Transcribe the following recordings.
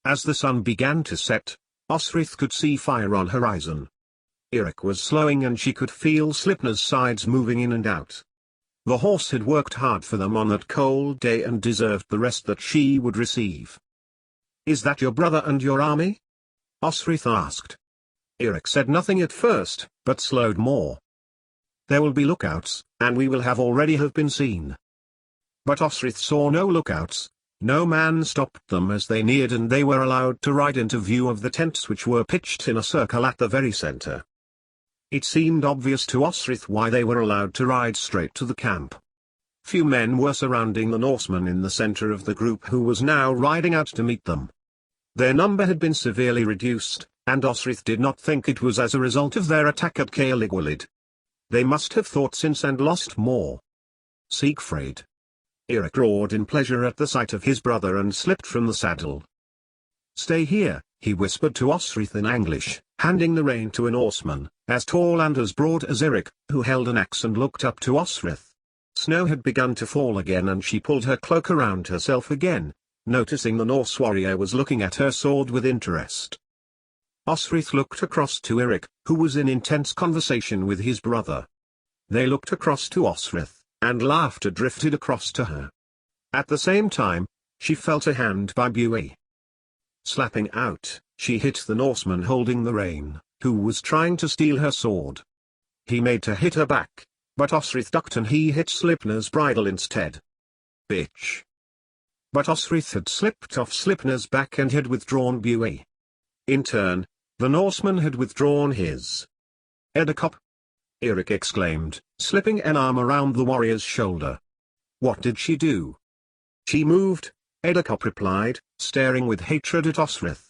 As the sun began to set, Osrith could see fire on horizon. Eirik was slowing and she could feel Sleipnir's sides moving in and out. The horse had worked hard for them on that cold day and deserved the rest that she would receive. "Is that your brother and your army?" Osrith asked. Eirik said nothing at first, but slowed more. "There will be lookouts, and we will already have been seen." But Osrith saw no lookouts. No man stopped them as they neared, and they were allowed to ride into view of the tents which were pitched in a circle at the very center. It seemed obvious to Osrith why they were allowed to ride straight to the camp. Few men were surrounding the Norsemen in the center of the group who was now riding out to meet them. Their number had been severely reduced, and Osrith did not think it was as a result of their attack at Caerligwalid. They must have thought since and lost more. "Siegfried!" Eirik roared in pleasure at the sight of his brother and slipped from the saddle. "Stay here," he whispered to Osrith in English, handing the rein to a Norseman, as tall and as broad as Eirik, who held an axe and looked up to Osrith. Snow had begun to fall again and she pulled her cloak around herself again, noticing the Norse warrior was looking at her sword with interest. Osrith looked across to Eirik, who was in intense conversation with his brother. They looked across to Osrith, and laughter drifted across to her. At the same time, she felt a hand by Buie. Slapping out, she hit the Norseman holding the rein, who was trying to steal her sword. He made to hit her back, but Osrith ducked and he hit Sleipnir's bridle instead. "Bitch!" But Osrith had slipped off Sleipnir's back and had withdrawn Buie. In turn, the Norseman had withdrawn his. "Edderkop!" Eirik exclaimed, slipping an arm around the warrior's shoulder. "What did she do?" "She moved," Edderkop replied, staring with hatred at Osrith.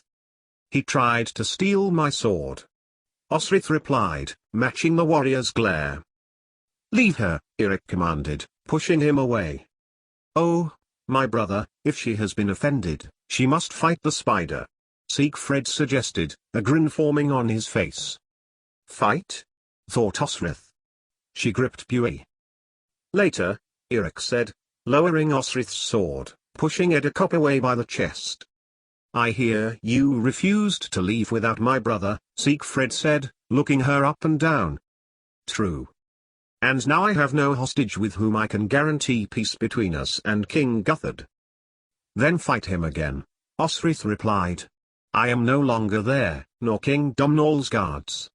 "He tried to steal my sword," Osrith replied, matching the warrior's glare. "Leave her," Eirik commanded, pushing him away. "Oh, my brother, if she has been offended, she must fight the spider," Siegfried suggested, a grin forming on his face. "Fight?" thought Osrith. She gripped Buie. "Later," Eirik said, lowering Osrith's sword, pushing Edderkop away by the chest. "I hear you refused to leave without my brother," Siegfried said, looking her up and down. "True. And now I have no hostage with whom I can guarantee peace between us and King Guthred." "Then fight him again," Osrith replied. "I am no longer there, nor King Domhnall's guards.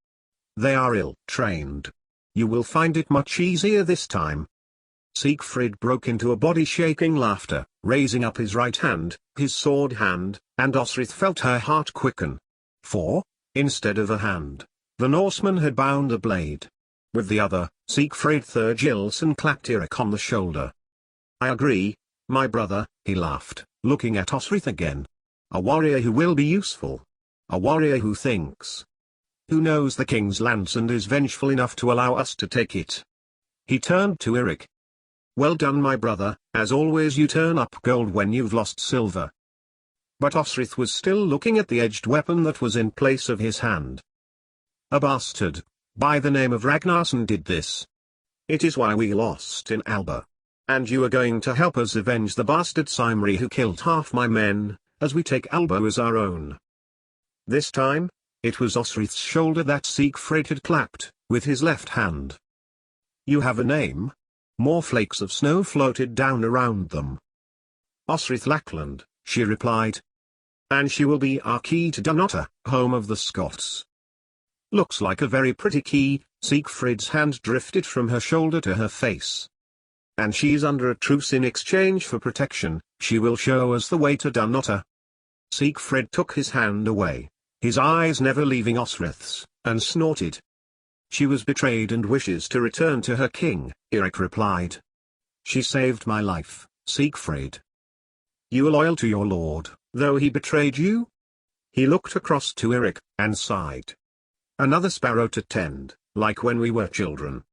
They are ill-trained. You will find it much easier this time." Siegfried broke into a body-shaking laughter, raising up his right hand, his sword hand, and Osrith felt her heart quicken. For, instead of a hand, the Norseman had bound a blade. With the other, Siegfried Thorgilsson clapped Eirik on the shoulder. "I agree, my brother," he laughed, looking at Osrith again. "A warrior who will be useful. A warrior who thinks. Who knows the king's lands and is vengeful enough to allow us to take it." He turned to Eirik. "Well done, my brother, as always you turn up gold when you've lost silver." But Osrith was still looking at the edged weapon that was in place of his hand. "A bastard, by the name of Ragnarsson did this. It is why we lost in Alba. And you are going to help us avenge the bastard Simri who killed half my men, as we take Alba as our own." This time, it was Osrith's shoulder that Siegfried had clapped, with his left hand. "You have a name?" More flakes of snow floated down around them. "Osrith Lackland," she replied. "And she will be our key to Dunnottar, home of the Scots." "Looks like a very pretty key," Siegfried's hand drifted from her shoulder to her face. "And she's under a truce in exchange for protection, she will show us the way to Dunnottar." Siegfried took his hand away, his eyes never leaving Osrith's, and snorted. "She was betrayed and wishes to return to her king," Eirik replied. "She saved my life, Siegfried." "You are loyal to your lord, though he betrayed you?" He looked across to Eirik, and sighed. "Another sparrow to tend, like when we were children."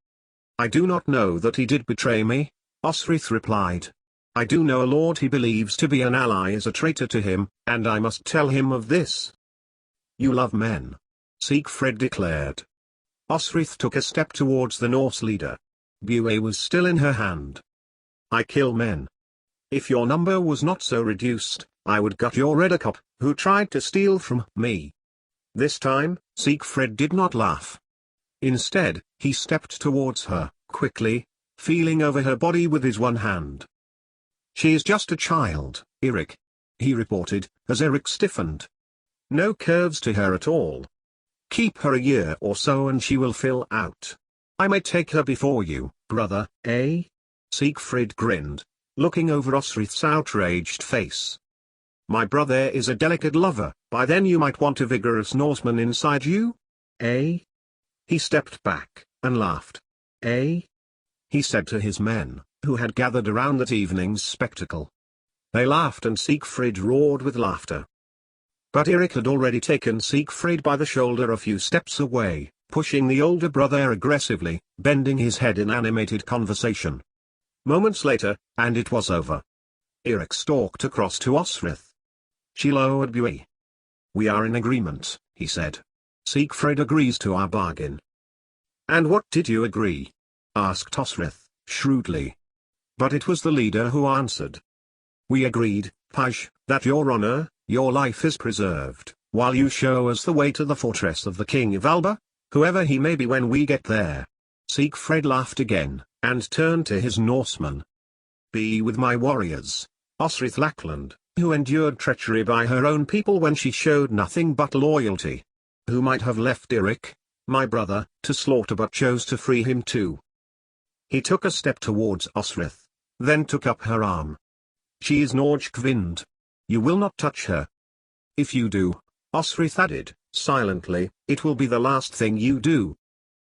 "I do not know that he did betray me," Osrith replied. "I do know a lord he believes to be an ally is a traitor to him, and I must tell him of this." "You love men," Siegfried declared. Osrith took a step towards the Norse leader. Buie was still in her hand. "I kill men. If your number was not so reduced, I would gut your Reddercup, who tried to steal from me. This time, Siegfried did not laugh. Instead, he stepped towards her, quickly, feeling over her body with his one hand. She is just a child, Erik, he reported, as Erik stiffened. No curves to her at all. Keep her a year or so and she will fill out. I may take her before you, brother, eh? Siegfried grinned, looking over Osrith's outraged face. My brother is a delicate lover, by then you might want a vigorous Norseman inside you? Eh? He stepped back, and laughed. Eh? He said to his men, who had gathered around that evening's spectacle. They laughed and Siegfried roared with laughter. But Erik had already taken Siegfried by the shoulder a few steps away, pushing the older brother aggressively, bending his head in animated conversation. Moments later, and it was over. Erik stalked across to Osrith. She lowered Bui. We are in agreement, he said. Siegfried agrees to our bargain. And what did you agree? Asked Osrith, shrewdly. But it was the leader who answered. We agreed, Page, that your honor, your life is preserved, while you show us the way to the fortress of the king of Alba, whoever he may be when we get there. Siegfried laughed again, and turned to his Norsemen. Be with my warriors, Osrith Lackland, who endured treachery by her own people when she showed nothing but loyalty. Who might have left Erik, my brother, to slaughter but chose to free him too. He took a step towards Osrith, then took up her arm. She is Norgkvind. You will not touch her. If you do, Osrith added, silently, it will be the last thing you do.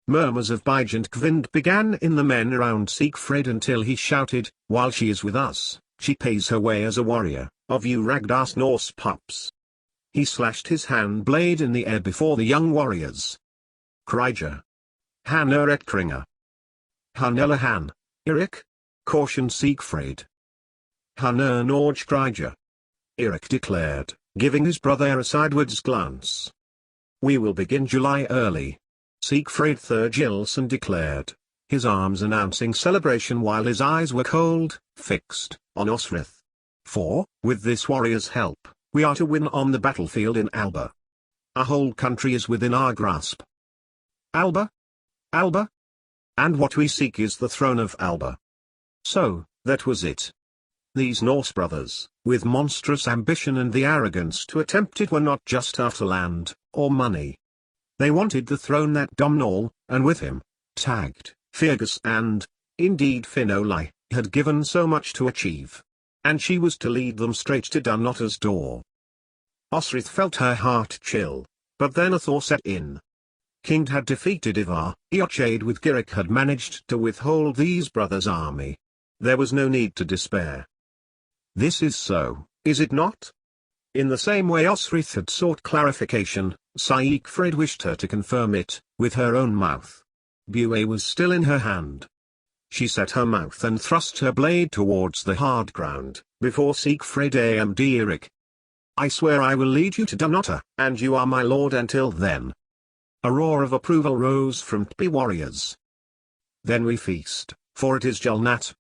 Murmurs of Bygent Kvind began in the men around Siegfried until he shouted, while she is with us, she pays her way as a warrior, of you ragged-ass Norse pups. He slashed his hand blade in the air before the young warriors. Krieger. Hanna Etkringer. Hanella Han, Erik? Cautioned Siegfried. Hanna Norge Krieger. Erik declared, giving his brother a sideways glance. We will begin July early. Siegfried Thorgilson declared, his arms announcing celebration while his eyes were cold, fixed, on Osrith. For, with this warrior's help, we are to win on the battlefield in Alba. Our whole country is within our grasp. Alba? Alba? And what we seek is the throne of Alba. So, that was it. These Norse brothers, with monstrous ambition and the arrogance to attempt it, were not just after land, or money. They wanted the throne that Domhnall, and with him, tagged, Fergus and, indeed Finolai, had given so much to achieve. And she was to lead them straight to Dunnottar's door. Osrith felt her heart chill, but then a thaw set in. King had defeated Ivar, Eochaid with Girik had managed to withhold these brothers' army. There was no need to despair. This is so, is it not? In the same way Osrith had sought clarification, Siegfried wished her to confirm it, with her own mouth. Bue was still in her hand. She set her mouth and thrust her blade towards the hard ground, before Siegfried and Erik. I swear I will lead you to Dunnottar, and you are my lord until then. A roar of approval rose from Tpi warriors. Then we feast, for it is Julnat.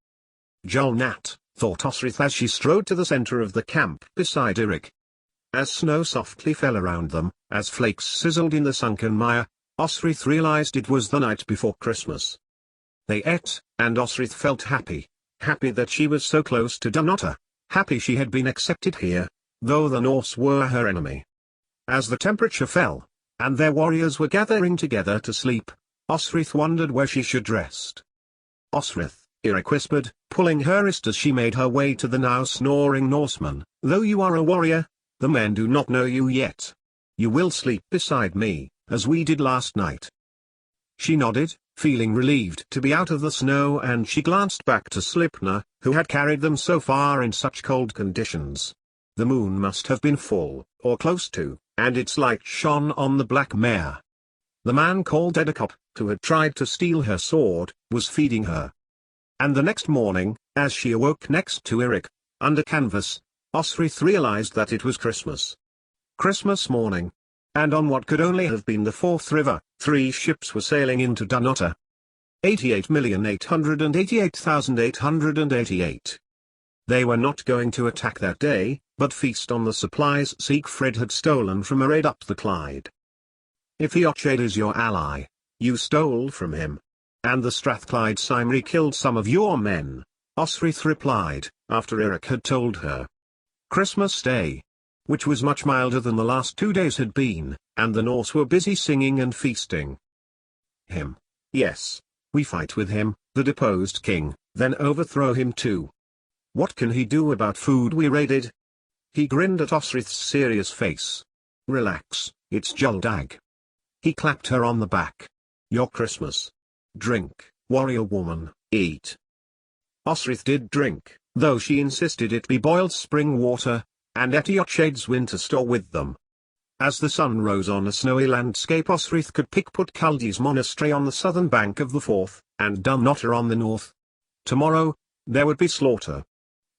Julnat, thought Osrith as she strode to the center of the camp beside Erik. As snow softly fell around them, as flakes sizzled in the sunken mire, Osrith realized it was the night before Christmas. They ate, and Osrith felt happy that she was so close to Dunnottar, happy she had been accepted here, though the Norse were her enemy. As the temperature fell, and their warriors were gathering together to sleep, Osrith wondered where she should rest. Osrith, Erik whispered, pulling her wrist as she made her way to the now snoring Norseman, though you are a warrior, the men do not know you yet. You will sleep beside me, as we did last night. She nodded, feeling relieved to be out of the snow, and she glanced back to Slipner, who had carried them so far in such cold conditions. The moon must have been full, or close to, and its light shone on the black mare. The man called Eddercup, who had tried to steal her sword, was feeding her. And the next morning, as she awoke next to Erik, under canvas, Osrith realized that it was Christmas. Christmas morning. And on what could only have been the Forth River, 3 ships were sailing into Dunnottar. 88,888,888. They were not going to attack that day, but feast on the supplies Siegfried had stolen from a raid up the Clyde. If Eochaid is your ally, you stole from him. And the Strathclyde Cymru killed some of your men, Osrith replied, after Eric had told her. Christmas Day, which was much milder than the last 2 days had been, and the Norse were busy singing and feasting. Him. Yes, we fight with him, the deposed king, then overthrow him too. What can he do about food we raided? He grinned at Osrith's serious face. Relax, it's Juldag. He clapped her on the back. Your Christmas. Drink, warrior woman, eat. Osrith did drink, though she insisted it be boiled spring water, and ate Eochaid's winter store with them. As the sun rose on a snowy landscape, Osrith could pick Put-Caldy's monastery on the southern bank of the Forth, and Dunnottar on the north. Tomorrow, there would be slaughter.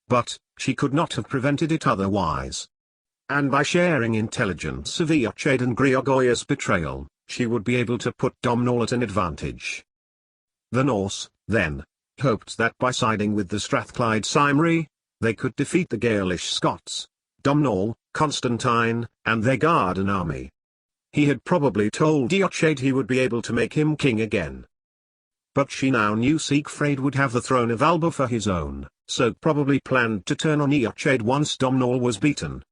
But, she could not have prevented it otherwise. And by sharing intelligence of Eochaid and Greogoia's betrayal, she would be able to put Domhnall at an advantage. The Norse, then, hoped that by siding with the Strathclyde Cymru, they could defeat the Gaelish Scots, Domhnall, Constantine, and their Garden army. He had probably told Eochaid he would be able to make him king again. But she now knew Siegfried would have the throne of Alba for his own, so probably planned to turn on Eochaid once Domhnall was beaten.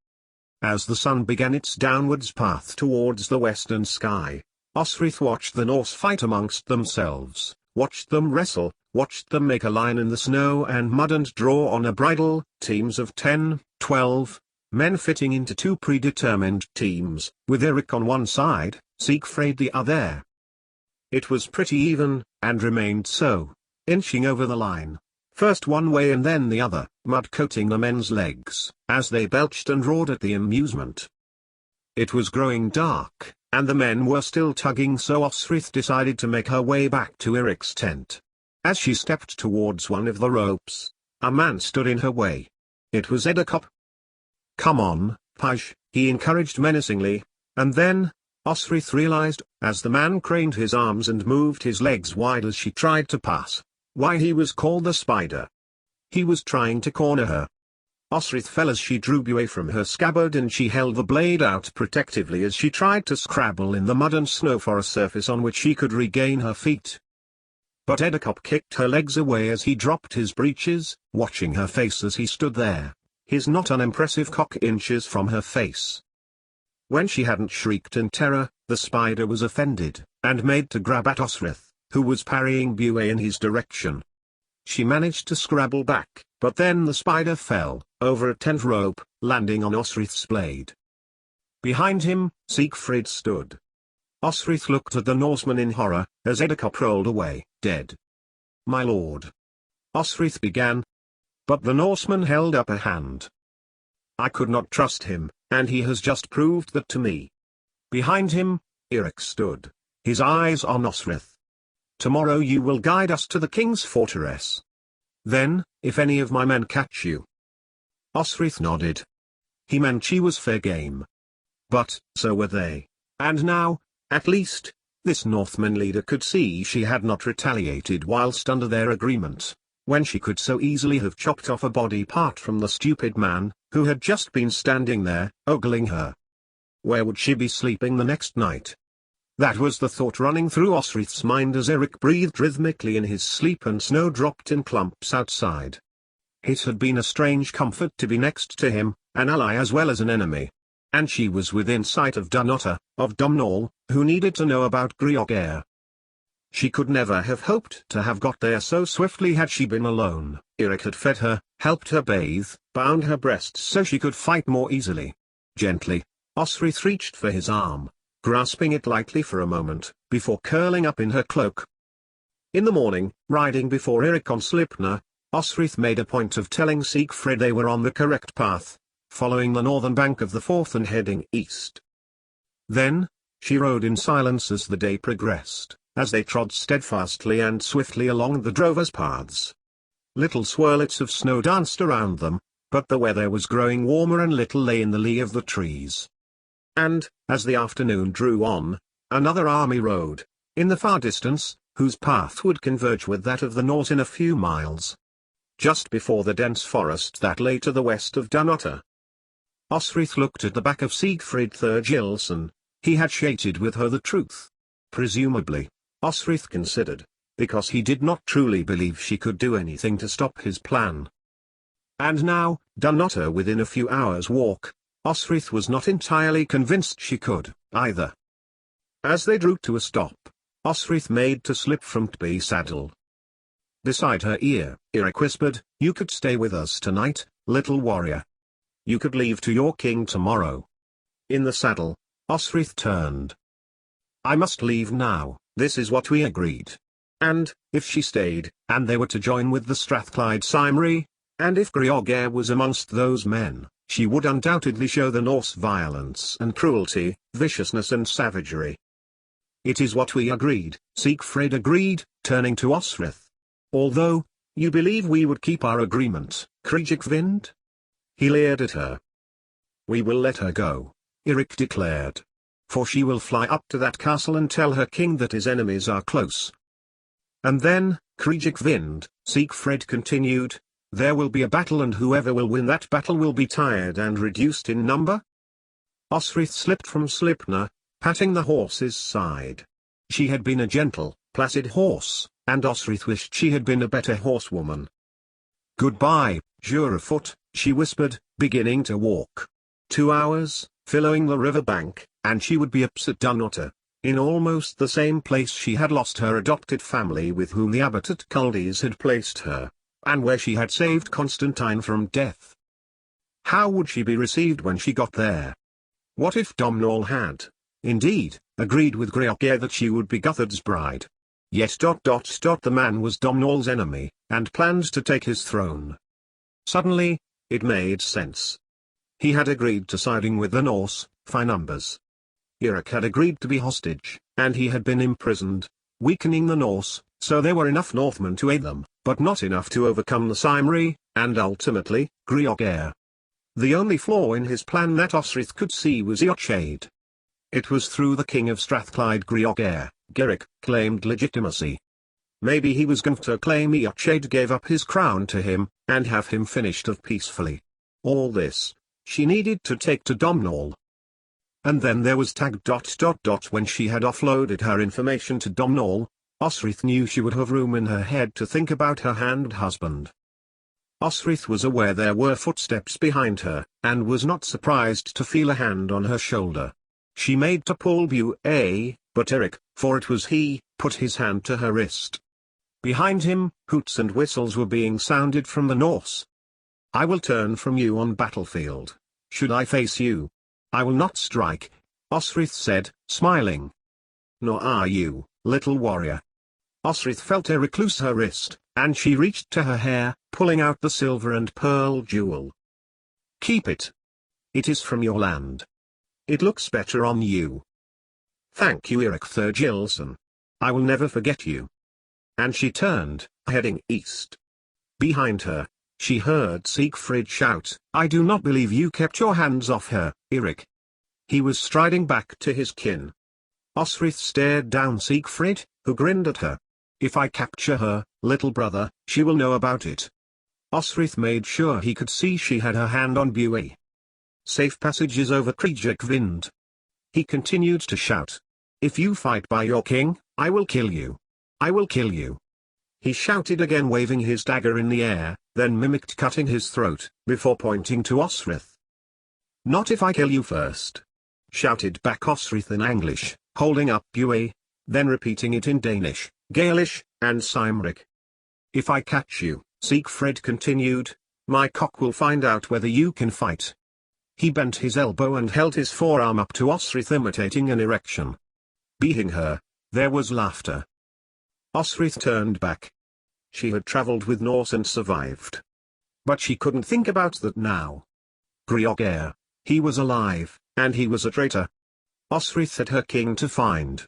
As the sun began its downwards path towards the western sky, Osrith watched the Norse fight amongst themselves, watched them wrestle, watched them make a line in the snow and mud and draw on a bridle, teams of 10, 12, men fitting into two predetermined teams, with Eric on one side, Siegfried the other. It was pretty even, and remained so, inching over the line, first one way and then the other, mud coating the men's legs, as they belched and roared at the amusement. It was growing dark, and the men were still tugging, so Osrith decided to make her way back to Eric's tent. As she stepped towards one of the ropes, a man stood in her way. It was Edacop. Come on, Page, he encouraged menacingly, and then, Osrith realized, as the man craned his arms and moved his legs wide as she tried to pass, why he was called the Spider. He was trying to corner her. Osrith fell as she drew away from her scabbard, and she held the blade out protectively as she tried to scrabble in the mud and snow for a surface on which she could regain her feet. But Edacop kicked her legs away as he dropped his breeches, watching her face as he stood there, his not unimpressive cock inches from her face. When she hadn't shrieked in terror, the Spider was offended, and made to grab at Osrith, who was parrying Buey in his direction. She managed to scrabble back, but then the Spider fell, over a tent rope, landing on Osrith's blade. Behind him, Siegfried stood. Osrith looked at the Norseman in horror, as Edacop rolled away, dead. My lord. Osrith began. But the Norseman held up a hand. I could not trust him, and he has just proved that to me. Behind him, Eric stood, his eyes on Osrith. Tomorrow you will guide us to the king's fortress. Then, if any of my men catch you. Osrith nodded. He meant she was fair game. But, so were they. And now, at least, this Northman leader could see she had not retaliated whilst under their agreement, when she could so easily have chopped off a body part from the stupid man, who had just been standing there, ogling her. Where would she be sleeping the next night? That was the thought running through Osrith's mind as Eric breathed rhythmically in his sleep and snow dropped in clumps outside. It had been a strange comfort to be next to him, an ally as well as an enemy. And she was within sight of Dunnottar, of Domhnall, who needed to know about Greogair. She could never have hoped to have got there so swiftly had she been alone. Eric had fed her, helped her bathe, bound her breasts so she could fight more easily. Gently, Osrith reached for his arm, grasping it lightly for a moment, before curling up in her cloak. In the morning, riding before Eric on Sleipnir, Osrith made a point of telling Siegfried they were on the correct path, following the northern bank of the Forth and heading east. Then, she rode in silence as the day progressed, as they trod steadfastly and swiftly along the drovers' paths. Little swirlets of snow danced around them, but the weather was growing warmer and little lay in the lee of the trees. And, as the afternoon drew on, another army rode, in the far distance, whose path would converge with that of the Norse in a few miles. just before the dense forest that lay to the west of Dunnottar. Osrith looked at the back of Siegfried Thorgilsson. He had shated with her the truth. Presumably, Osrith considered, because he did not truly believe she could do anything to stop his plan. And now, Dunnottar within a few hours' walk, Osrith was not entirely convinced she could, either. As they drew to a stop, Osrith made to slip from Tby's saddle. Beside her ear, Eirik whispered, "You could stay with us tonight, little warrior. You could leave to your king tomorrow." In the saddle, Osrith turned. "I must leave now, this is what we agreed." And, if she stayed, and they were to join with the Strathclyde Cymru, and if Greogair was amongst those men, she would undoubtedly show the Norse violence and cruelty, viciousness and savagery. "It is what we agreed," Siegfried agreed, turning to Osrith. "Although, you believe we would keep our agreement, Krigvikvind?" He leered at her. "We will let her go," Eirik declared. "For she will fly up to that castle and tell her king that his enemies are close. And then, Krigvikvind," Siegfried continued, "there will be a battle and whoever will win that battle will be tired and reduced in number." Osrith slipped from Sleipnir, patting the horse's side. She had been a gentle, placid horse, and Osrith wished she had been a better horsewoman. "Goodbye, Jurefoot," she whispered, beginning to walk. 2 hours, following the river bank, and she would be at Dunnottar, in almost the same place she had lost her adopted family with whom the abbot at Culdees had placed her, and where she had saved Constantine from death. How would she be received when she got there? What if Domhnall had, indeed, agreed with Greogair that she would be Guthred's bride? Yet the man was Domhnall's enemy, and planned to take his throne. Suddenly, it made sense. He had agreed to siding with the Norse, by numbers. Eirik had agreed to be hostage, and he had been imprisoned, weakening the Norse, so there were enough Northmen to aid them, but not enough to overcome the Cymru, and ultimately, Greogair. The only flaw in his plan that Osrith could see was Eochaid. It was through the king of Strathclyde Greogair, Eirik claimed legitimacy. Maybe he was going to claim Eochaid gave up his crown to him, and have him finished off peacefully. All this, she needed to take to Domhnall. And then there was Tag. When she had offloaded her information to Domhnall, Osrith knew she would have room in her head to think about her hand husband. Osrith was aware there were footsteps behind her, and was not surprised to feel a hand on her shoulder. She made to pull away, but Eirik, for it was he, put his hand to her wrist. Behind him, hoots and whistles were being sounded from the Norse. "I will turn from you on battlefield. Should I face you, I will not strike," Osrith said, smiling. "Nor are you, little warrior." Osrith felt Eirik loose her wrist, and she reached to her hair, pulling out the silver and pearl jewel. "Keep it. It is from your land. It looks better on you." "Thank you, Eirik Thorgilsson. I will never forget you." And she turned, heading east. Behind her, she heard Siegfried shout, "I do not believe you kept your hands off her, Eirik." He was striding back to his kin. Osrith stared down Siegfried, who grinned at her. "If I capture her, little brother, she will know about it." Osrith made sure he could see she had her hand on Buey. "Safe passages over Krigvikvind." He continued to shout. "If you fight by your king, I will kill you. I will kill you." He shouted again, waving his dagger in the air, then mimicked cutting his throat, before pointing to Osrith. "Not if I kill you first," shouted back Osrith in English, holding up Buey, then repeating it in Danish, Gaelish, and Cymric. "If I catch you," Siegfried continued, "my cock will find out whether you can fight." He bent his elbow and held his forearm up to Osrith, imitating an erection. Beating her, there was laughter. Osrith turned back. She had travelled with Norse and survived. But she couldn't think about that now. Greogair, he was alive, and he was a traitor. Osrith had her king to find.